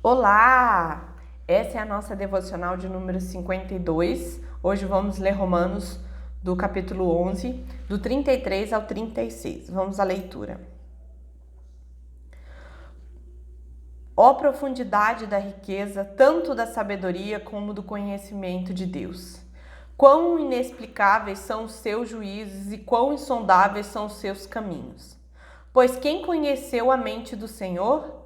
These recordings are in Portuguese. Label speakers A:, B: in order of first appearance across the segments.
A: Olá! Essa é a nossa devocional de número 52. Hoje vamos ler Romanos do capítulo 11, do 33 ao 36. Vamos à leitura. Ó profundidade da riqueza, tanto da sabedoria como do conhecimento de Deus! Quão inexplicáveis são os seus juízos e quão insondáveis são os seus caminhos! Pois quem conheceu a mente do Senhor?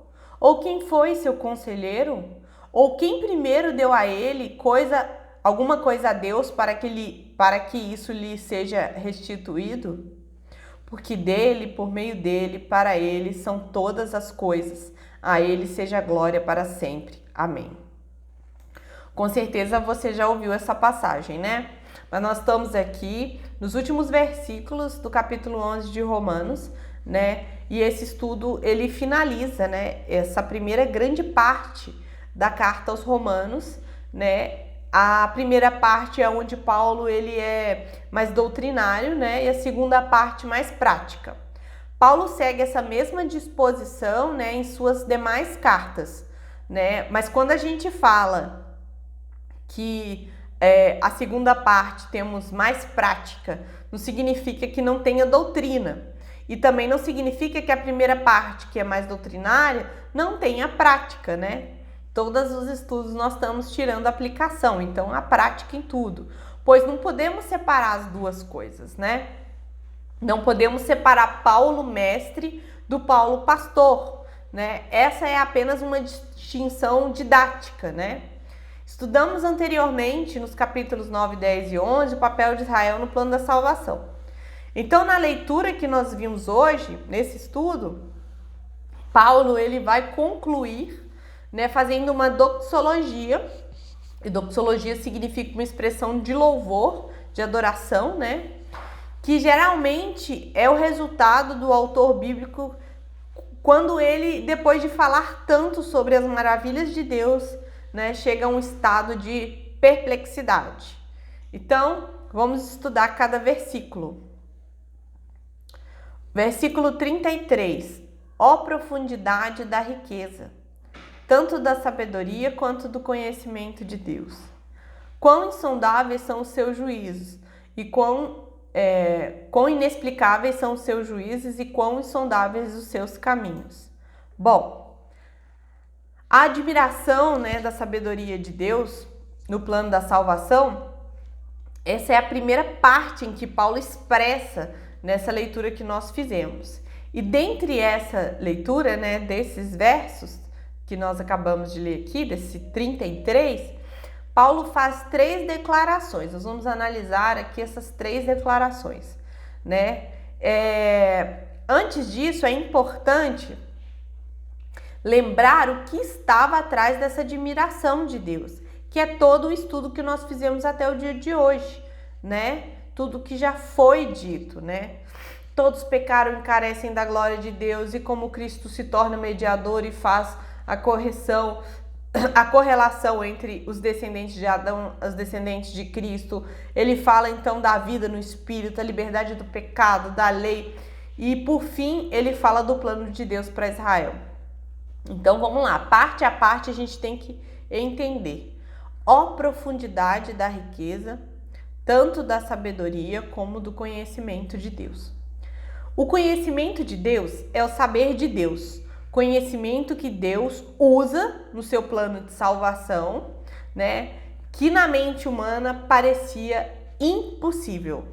A: Ou quem foi seu conselheiro? Ou quem primeiro deu a ele alguma coisa a Deus para que isso lhe seja restituído? Porque dele, por meio dele, para ele são todas as coisas. A ele seja a glória para sempre. Amém. Com certeza você já ouviu essa passagem, né? Mas nós estamos aqui nos últimos versículos do capítulo 11 de Romanos, né? E esse estudo, ele finaliza, né, essa primeira grande parte da carta aos Romanos, né? A primeira parte é onde Paulo ele é mais doutrinário, né? E a segunda parte mais prática. Paulo segue essa mesma disposição, né, em suas demais cartas, né? Mas quando a gente fala que a segunda parte temos mais prática, não significa que não tenha doutrina. E também não significa que a primeira parte, que é mais doutrinária, não tenha prática, né? Todos os estudos nós estamos tirando aplicação, então a prática em tudo. Pois não podemos separar as duas coisas, né? Não podemos separar Paulo mestre do Paulo pastor, né? Essa é apenas uma distinção didática, né? Estudamos anteriormente, nos capítulos 9, 10 e 11, o papel de Israel no plano da salvação. Então, na leitura que nós vimos hoje, nesse estudo, Paulo ele vai concluir, né, fazendo uma doxologia. E doxologia significa uma expressão de louvor, de adoração, né? Que geralmente é o resultado do autor bíblico quando ele, depois de falar tanto sobre as maravilhas de Deus, né, chega a um estado de perplexidade. Então, vamos estudar cada versículo. Versículo 33. Ó profundidade da riqueza, tanto da sabedoria quanto do conhecimento de Deus. Quão insondáveis são os seus juízos e quão inexplicáveis são os seus juízos e quão insondáveis os seus caminhos. Bom, a admiração, né, da sabedoria de Deus no plano da salvação, essa é a primeira parte em que Paulo expressa nessa leitura que nós fizemos. E dentre essa leitura, né, desses versos que nós acabamos de ler aqui, desse 33, Paulo faz 3 declarações. Nós vamos analisar aqui essas 3 declarações, né? Antes disso, é importante lembrar o que estava atrás dessa admiração de Deus, que é todo o estudo que nós fizemos até o dia de hoje, né? Tudo que já foi dito, né? Todos pecaram e carecem da glória de Deus, e como Cristo se torna mediador e faz a correlação entre os descendentes de Adão e os descendentes de Cristo. Ele fala então da vida no Espírito, a liberdade do pecado, da lei, e por fim ele fala do plano de Deus para Israel. Então vamos lá, parte a parte a gente tem que entender. Ó profundidade da riqueza, tanto da sabedoria como do conhecimento de Deus. O conhecimento de Deus é o saber de Deus, conhecimento que Deus usa no seu plano de salvação, né, que na mente humana parecia impossível.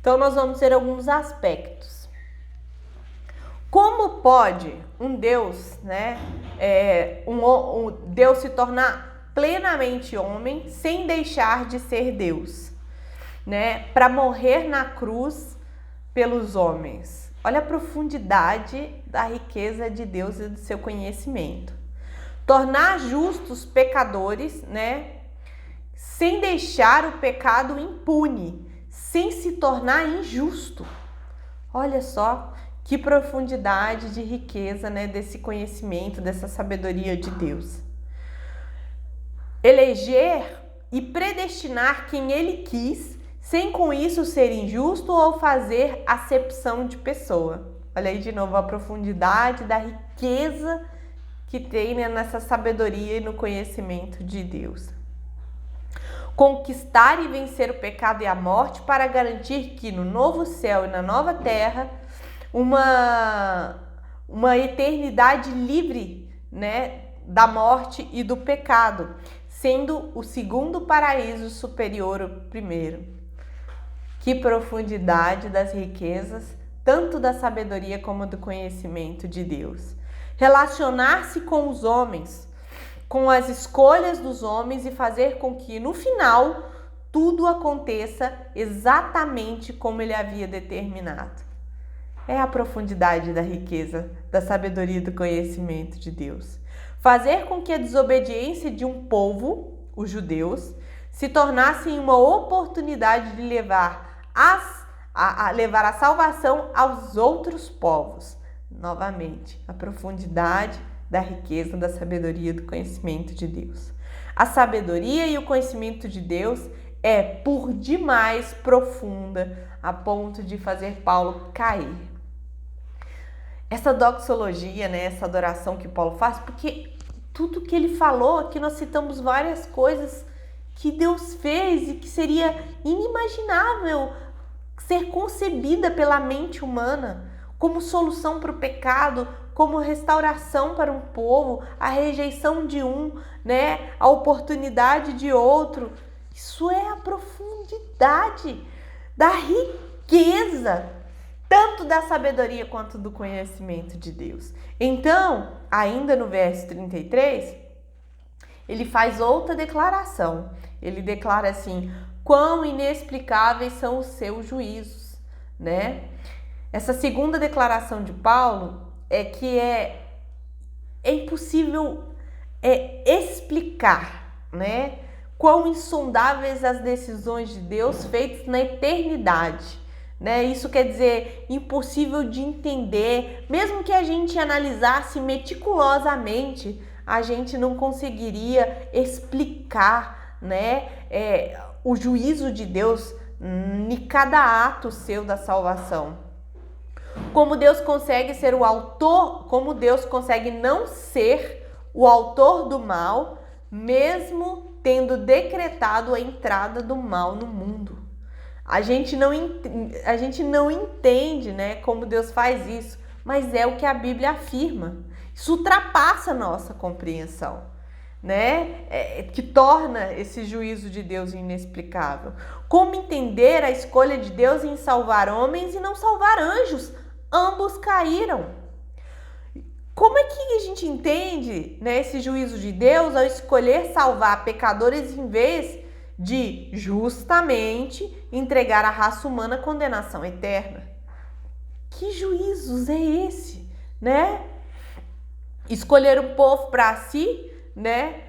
A: Então nós vamos ver alguns aspectos. Como pode um Deus, né, um Deus se tornar plenamente homem sem deixar de ser Deus, né, para morrer na cruz pelos homens? Olha a profundidade da riqueza de Deus e do seu conhecimento. Tornar justos pecadores, né, sem deixar o pecado impune, sem se tornar injusto. Olha só que profundidade de riqueza, né, desse conhecimento, dessa sabedoria de Deus. Eleger e predestinar quem ele quis, sem com isso ser injusto ou fazer acepção de pessoa. Olha aí de novo a profundidade da riqueza que tem, né, nessa sabedoria e no conhecimento de Deus. Conquistar e vencer o pecado e a morte para garantir que no novo céu e na nova terra uma eternidade livre, né, da morte e do pecado, sendo o segundo paraíso superior ao primeiro. Que profundidade das riquezas, tanto da sabedoria como do conhecimento de Deus. Relacionar-se com os homens, com as escolhas dos homens e fazer com que no final tudo aconteça exatamente como ele havia determinado. É a profundidade da riqueza, da sabedoria e do conhecimento de Deus. Fazer com que a desobediência de um povo, os judeus, se tornasse uma oportunidade de levar a salvação aos outros povos. Novamente, a profundidade da riqueza, da sabedoria e do conhecimento de Deus. A sabedoria e o conhecimento de Deus é por demais profunda, a ponto de fazer Paulo cair. Essa doxologia, né, essa adoração que Paulo faz, porque tudo que ele falou, aqui nós citamos várias coisas que Deus fez e que seria inimaginável ser concebida pela mente humana como solução para o pecado, como restauração para um povo, a rejeição de um, né, a oportunidade de outro. Isso é a profundidade da riqueza, tanto da sabedoria quanto do conhecimento de Deus. Então, ainda no verso 33, ele faz outra declaração. Ele declara assim: quão inexplicáveis são os seus juízos, né? Essa segunda declaração de Paulo é que é impossível explicar, né? Quão insondáveis as decisões de Deus feitas na eternidade, né? Isso quer dizer impossível de entender, mesmo que a gente analisasse meticulosamente, a gente não conseguiria explicar, né, o juízo de Deus em cada ato seu da salvação. Como Deus consegue ser o autor, como Deus consegue não ser o autor do mal, mesmo tendo decretado a entrada do mal no mundo. A gente não entende, né, como Deus faz isso, mas é o que a Bíblia afirma. Isso ultrapassa a nossa compreensão, né? Que torna esse juízo de Deus inexplicável. Como entender a escolha de Deus em salvar homens e não salvar anjos? Ambos caíram. Como é que a gente entende, né, esse juízo de Deus ao escolher salvar pecadores em vez de justamente entregar a raça humana à condenação eterna? Que juízos é esse, né? Escolher um povo para si, né?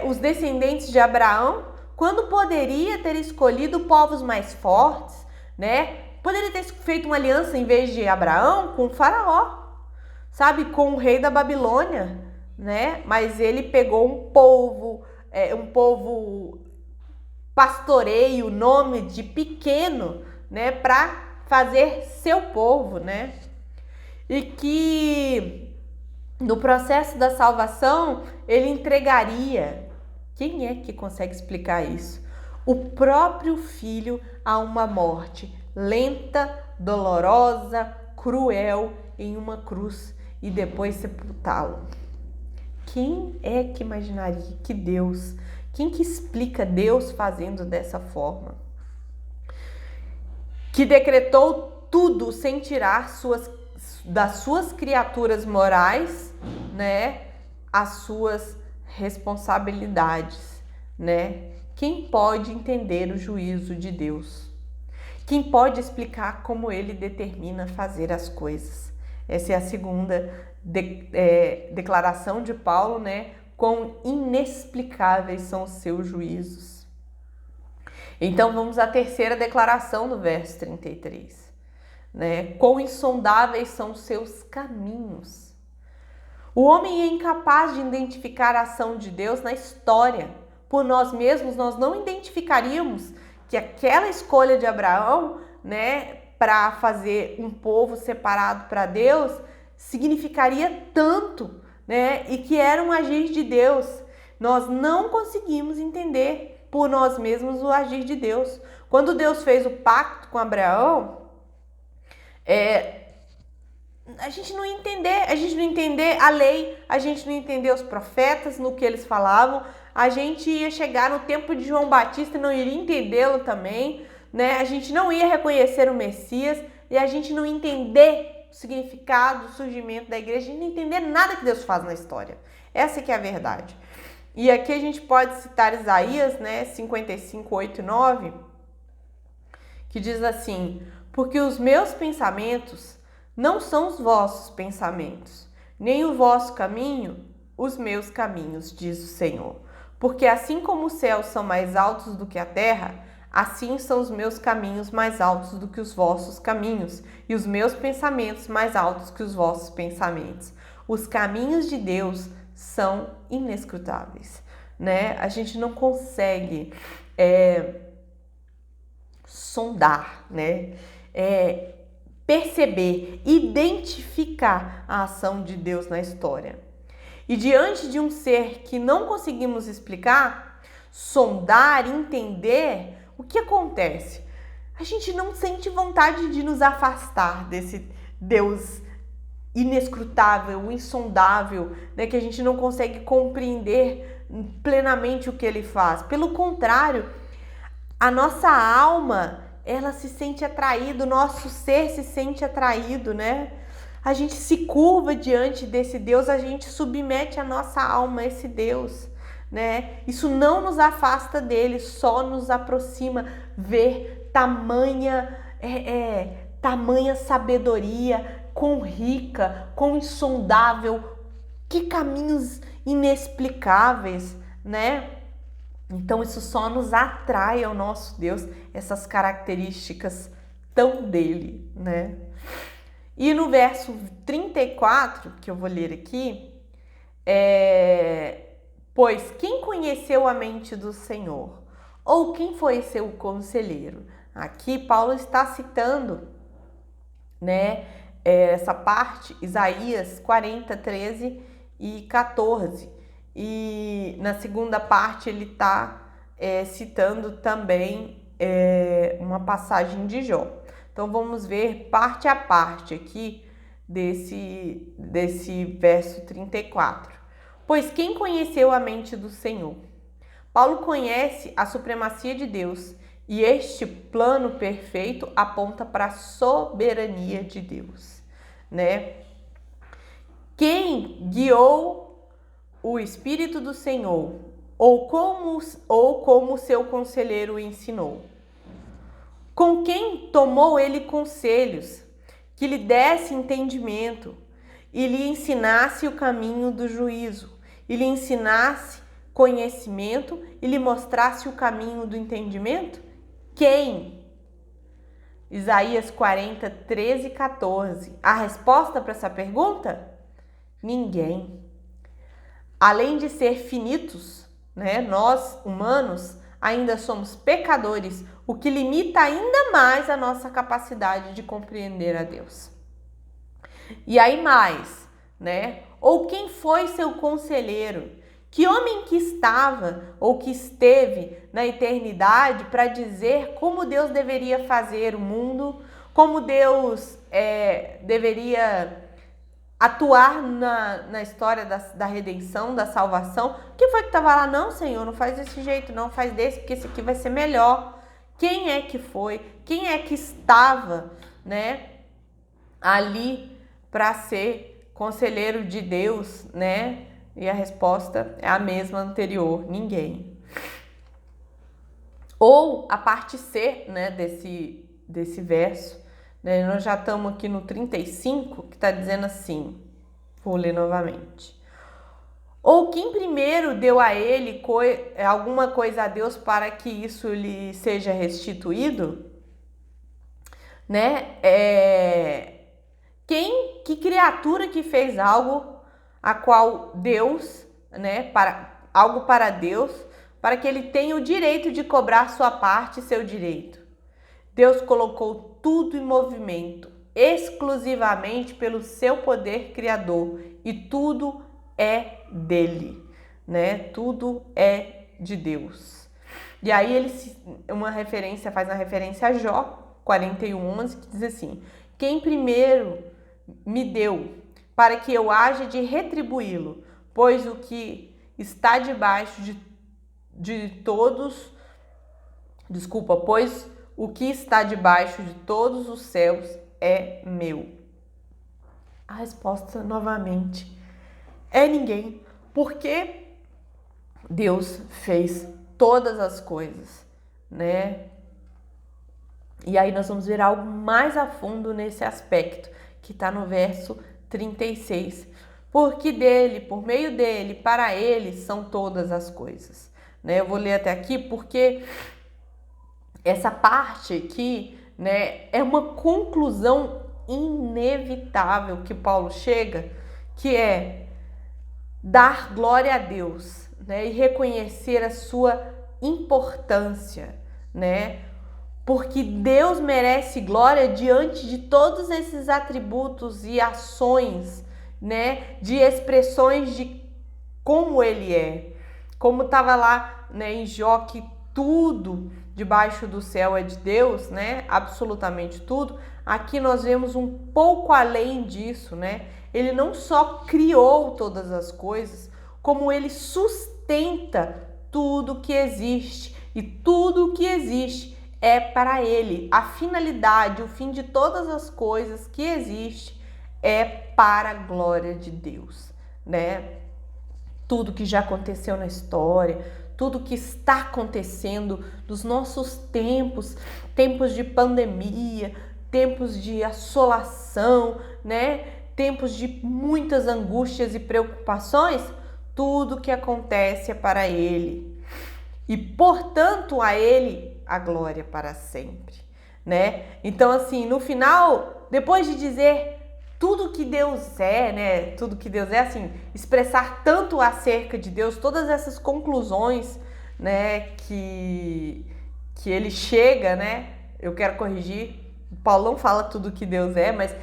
A: Os descendentes de Abraão, quando poderia ter escolhido povos mais fortes, né? Poderia ter feito uma aliança em vez de Abraão com o faraó, sabe? Com o rei da Babilônia, né? Mas ele pegou um povo pastoreio, nome de pequeno, né? Para fazer seu povo, né? E que no processo da salvação, ele entregaria, quem é que consegue explicar isso? O próprio filho a uma morte lenta, dolorosa, cruel, em uma cruz e depois sepultá-lo. Quem é que imaginaria que Deus, quem que explica Deus fazendo dessa forma? Que decretou tudo sem tirar das suas criaturas morais, né, as suas responsabilidades, né? Quem pode entender o juízo de Deus? Quem pode explicar como ele determina fazer as coisas? Essa é a segunda declaração de Paulo, né? Quão inexplicáveis são os seus juízos. Então vamos à terceira declaração do verso 33. Né? Quão insondáveis são os seus caminhos. O homem é incapaz de identificar a ação de Deus na história. Por nós mesmos, nós não identificaríamos que aquela escolha de Abraão, né, para fazer um povo separado para Deus, significaria tanto né? E que era um agir de Deus. Nós não conseguimos entender por nós mesmos o agir de Deus. Quando Deus fez o pacto com Abraão, a gente não entender a lei, a gente não entender os profetas no que eles falavam, a gente ia chegar no tempo de João Batista e não iria entendê-lo também, né? A gente não ia reconhecer o Messias e a gente não entender o significado, o surgimento da igreja, a gente não entender nada que Deus faz na história. Essa que é a verdade. E aqui a gente pode citar Isaías, né, 55, 8 e 9, que diz assim: porque os meus pensamentos não são os vossos pensamentos, nem o vosso caminho, os meus caminhos, diz o Senhor. Porque assim como os céus são mais altos do que a terra, assim são os meus caminhos mais altos do que os vossos caminhos, e os meus pensamentos mais altos que os vossos pensamentos. Os caminhos de Deus são inescrutáveis, né? A gente não consegue sondar, né? Perceber, identificar a ação de Deus na história. E diante de um ser que não conseguimos explicar, sondar, entender, o que acontece? A gente não sente vontade de nos afastar desse Deus inescrutável, insondável, né, que a gente não consegue compreender plenamente o que ele faz. Pelo contrário, a nossa alma, ela se sente atraída, o nosso ser se sente atraído, né? A gente se curva diante desse Deus, a gente submete a nossa alma a esse Deus, né? Isso não nos afasta dele, só nos aproxima. Ver tamanha sabedoria, quão rica, quão insondável, que caminhos inexplicáveis, né? Então isso só nos atrai ao nosso Deus, essas características tão dele, né? E no verso 34, que eu vou ler aqui, pois quem conheceu a mente do Senhor? Ou quem foi seu conselheiro? Aqui Paulo está citando, né, essa parte, Isaías 40, 13 e 14. E na segunda parte ele está citando também uma passagem de Jó. Então vamos ver parte a parte aqui desse verso 34. Pois quem conheceu a mente do Senhor? Paulo conhece a supremacia de Deus e este plano perfeito aponta para a soberania de Deus, né? Quem guiou o Espírito do Senhor ou como seu conselheiro o ensinou? Com quem tomou ele conselhos, que lhe desse entendimento e lhe ensinasse o caminho do juízo, e lhe ensinasse conhecimento e lhe mostrasse o caminho do entendimento? Quem? Isaías 40, 13 e 14. A resposta para essa pergunta? Ninguém. Além de ser finitos, né, nós humanos ainda somos pecadores, o que limita ainda mais a nossa capacidade de compreender a Deus. E aí mais, né? Ou quem foi seu conselheiro? Que homem que estava ou que esteve na eternidade para dizer como Deus deveria fazer o mundo, como Deus deveria atuar na história da redenção, da salvação? Quem foi que estava lá? Não, Senhor, não faz desse jeito, não faz desse, porque esse aqui vai ser melhor. Quem é que foi? Quem é que estava, né, ali para ser conselheiro de Deus, né? E a resposta é a mesma anterior, ninguém. Ou a parte C, né, desse verso, né, nós já estamos aqui no 35, que está dizendo assim, vou ler novamente. Ou quem primeiro deu a ele alguma coisa a Deus para que isso lhe seja restituído? Né? Que criatura que fez algo a qual Deus, né, algo para Deus, para que ele tenha o direito de cobrar sua parte e seu direito? Deus colocou tudo em movimento, exclusivamente pelo seu poder criador, e tudo é dele, né? Tudo é de Deus. E aí ele faz uma referência a Jó 41:11, que diz assim: quem primeiro me deu, para que eu haja de retribuí-lo, pois o que está debaixo de todos, pois o que está debaixo de todos os céus é meu. A resposta, novamente, é ninguém, porque Deus fez todas as coisas, né? E aí nós vamos ver algo mais a fundo nesse aspecto, que está no verso 36. Porque dele, por meio dele, para ele são todas as coisas. Né? Eu vou ler até aqui porque essa parte aqui, né, é uma conclusão inevitável que Paulo chega, que é dar glória a Deus, né, e reconhecer a sua importância, né? Porque Deus merece glória diante de todos esses atributos e ações, né, de expressões de como ele é. Como estava lá, né, em Jó, que tudo debaixo do céu é de Deus, né? Absolutamente tudo. Aqui nós vemos um pouco além disso, né? Ele não só criou todas as coisas, como ele sustenta tudo que existe. E tudo que existe é para ele. A finalidade, o fim de todas as coisas que existe é para a glória de Deus, né? Tudo que já aconteceu na história, tudo que está acontecendo nos nossos tempos, tempos de pandemia, tempos de assolação, né? Tempos de muitas angústias e preocupações, tudo que acontece é para ele. E, portanto, a ele a glória para sempre, né? Então, assim, no final, depois de dizer tudo que Deus é, né? Tudo que Deus é, assim, expressar tanto acerca de Deus, todas essas conclusões, né? Que ele chega, né? Eu quero corrigir, Paulo não fala tudo que Deus é, mas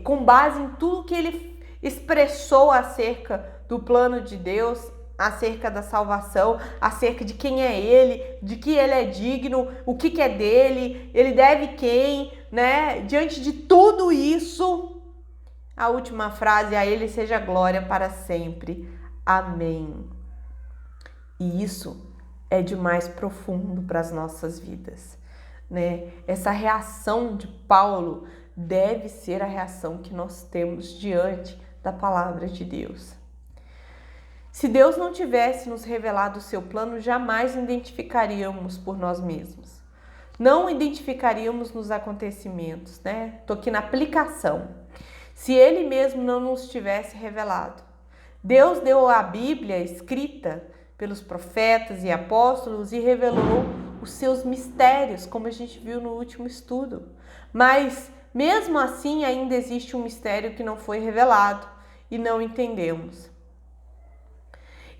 A: com base em tudo que ele expressou acerca do plano de Deus, acerca da salvação, acerca de quem é ele, de que ele é digno, o que é dele, ele deve quem, né? Diante de tudo isso, a última frase: a ele seja glória para sempre. Amém. E isso é de mais profundo para as nossas vidas, né? Essa reação de Paulo deve ser a reação que nós temos diante da palavra de Deus. Se Deus não tivesse nos revelado o seu plano, jamais identificaríamos por nós mesmos. Não identificaríamos nos acontecimentos, né? Estou aqui na aplicação. Se Ele mesmo não nos tivesse revelado. Deus deu a Bíblia escrita pelos profetas e apóstolos e revelou os seus mistérios, como a gente viu no último estudo. Mas, mesmo assim, ainda existe um mistério que não foi revelado e não entendemos.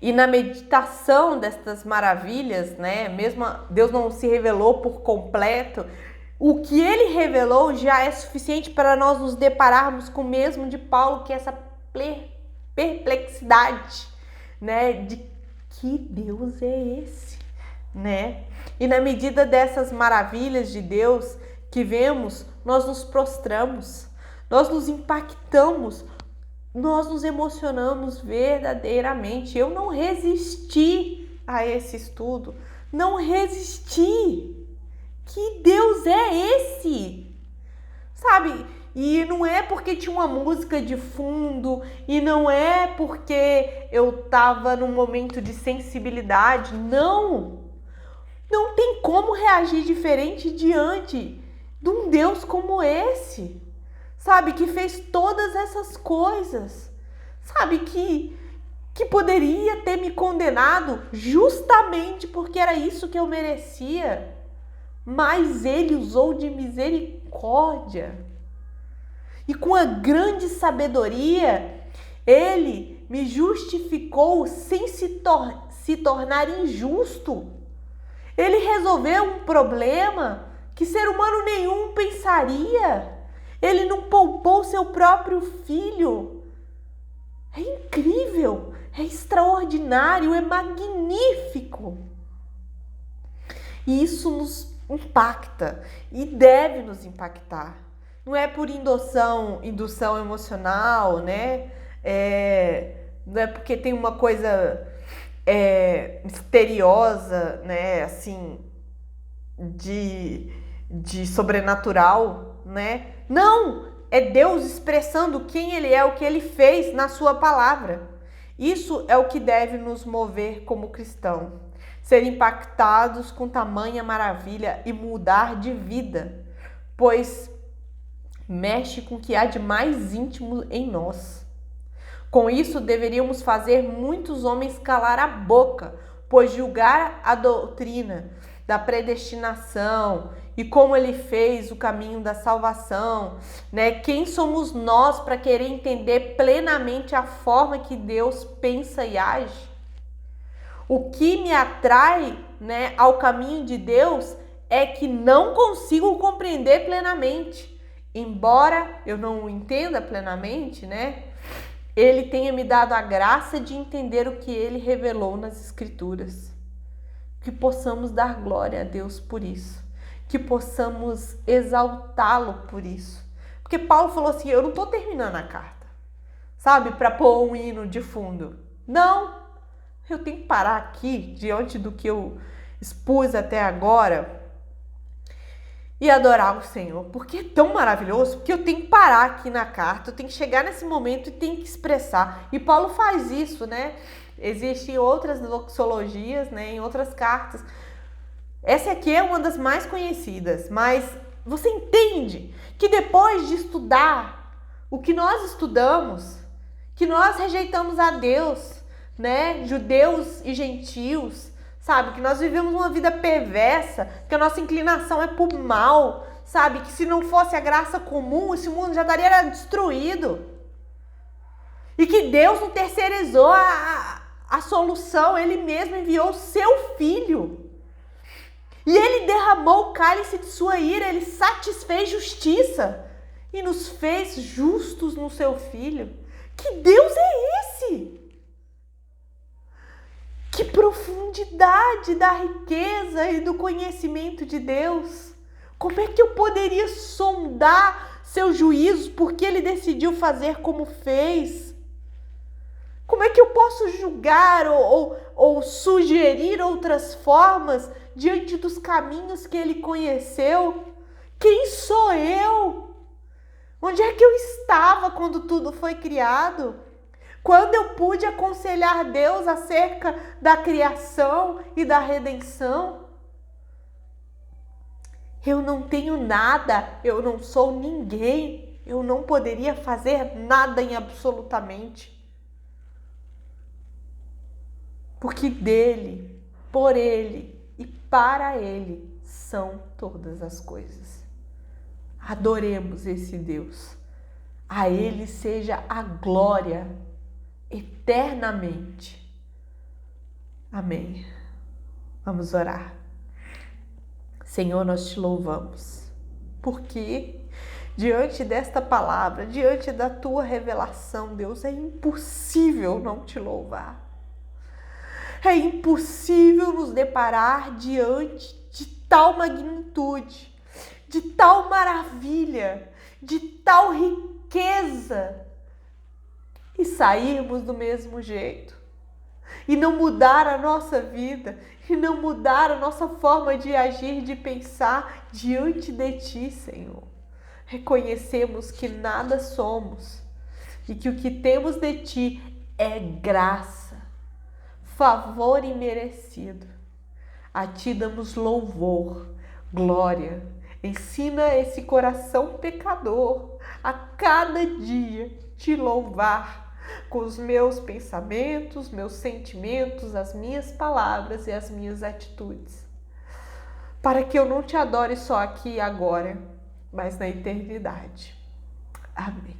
A: E na meditação destas maravilhas, né, mesmo Deus não se revelou por completo, o que ele revelou já é suficiente para nós nos depararmos com o mesmo de Paulo, que é essa perplexidade, né, de que Deus é esse, né? E na medida dessas maravilhas de Deus que vemos, nós nos prostramos, nós nos impactamos, nós nos emocionamos verdadeiramente. Eu não resisti a esse estudo, não resisti. Que Deus é esse? Sabe? E não é porque tinha uma música de fundo, e não é porque eu estava num momento de sensibilidade, não. Não tem como reagir diferente diante de um Deus como esse. Sabe, que fez todas essas coisas, sabe, que poderia ter me condenado justamente porque era isso que eu merecia, mas ele usou de misericórdia e com a grande sabedoria, ele me justificou sem se tornar injusto. Ele resolveu um problema que ser humano nenhum pensaria. Ele não poupou seu próprio filho. É incrível é extraordinário, é magnífico. E isso nos impacta e deve nos impactar. Não é por indução emocional, né? Não é porque tem uma coisa misteriosa, né? Assim, de sobrenatural, né? Não! É Deus expressando quem Ele é, o que Ele fez na sua palavra. Isso é o que deve nos mover como cristão. Ser impactados com tamanha maravilha e mudar de vida, pois mexe com o que há de mais íntimo em nós. Com isso, deveríamos fazer muitos homens calar a boca, pois julgar a doutrina da predestinação e como Ele fez o caminho da salvação, né? Quem somos nós para querer entender plenamente a forma que Deus pensa e age? O que me atrai, né, ao caminho de Deus é que não consigo compreender plenamente. Embora eu não o entenda plenamente, né? Ele tenha me dado a graça de entender o que Ele revelou nas Escrituras. Que possamos dar glória a Deus por isso. Que possamos exaltá-lo por isso. Porque Paulo falou assim, eu não estou terminando a carta, sabe, para pôr um hino de fundo. Não, eu tenho que parar aqui, diante do que eu expus até agora, e adorar o Senhor, porque é tão maravilhoso, porque eu tenho que parar aqui na carta, eu tenho que chegar nesse momento e tenho que expressar. E Paulo faz isso, né? Existem outras doxologias, né, em outras cartas. Essa aqui é uma das mais conhecidas, mas você entende que depois de estudar o que nós estudamos, que nós rejeitamos a Deus, né, judeus e gentios, sabe, que nós vivemos uma vida perversa, que a nossa inclinação é pro mal, sabe, que se não fosse a graça comum, esse mundo já estaria destruído. E que Deus não terceirizou a solução, Ele mesmo enviou o seu Filho. E Ele derramou o cálice de sua ira, Ele satisfez justiça e nos fez justos no seu Filho. Que Deus é esse? Que profundidade da riqueza e do conhecimento de Deus. Como é que eu poderia sondar seu juízo porque Ele decidiu fazer como fez? Como é que eu posso julgar ou sugerir outras formas diante dos caminhos que Ele conheceu? Quem sou eu? Onde é que eu estava quando tudo foi criado? Quando eu pude aconselhar Deus acerca da criação e da redenção? Eu não tenho nada, eu não sou ninguém, eu não poderia fazer nada em absolutamente. Porque dele, por ele e para ele são todas as coisas. Adoremos esse Deus. A ele seja a glória eternamente. Amém. Vamos orar. Senhor, nós te louvamos, porque diante desta palavra, diante da tua revelação, Deus, é impossível não te louvar. É impossível nos deparar diante de tal magnitude, de tal maravilha, de tal riqueza e sairmos do mesmo jeito e não mudar a nossa vida e não mudar a nossa forma de agir, de pensar diante de Ti, Senhor. Reconhecemos que nada somos e que o que temos de Ti é graça, favor imerecido. A Ti damos louvor, glória. Ensina esse coração pecador a cada dia Te louvar com os meus pensamentos, meus sentimentos, as minhas palavras e as minhas atitudes. Para que eu não Te adore só aqui e agora, mas na eternidade. Amém.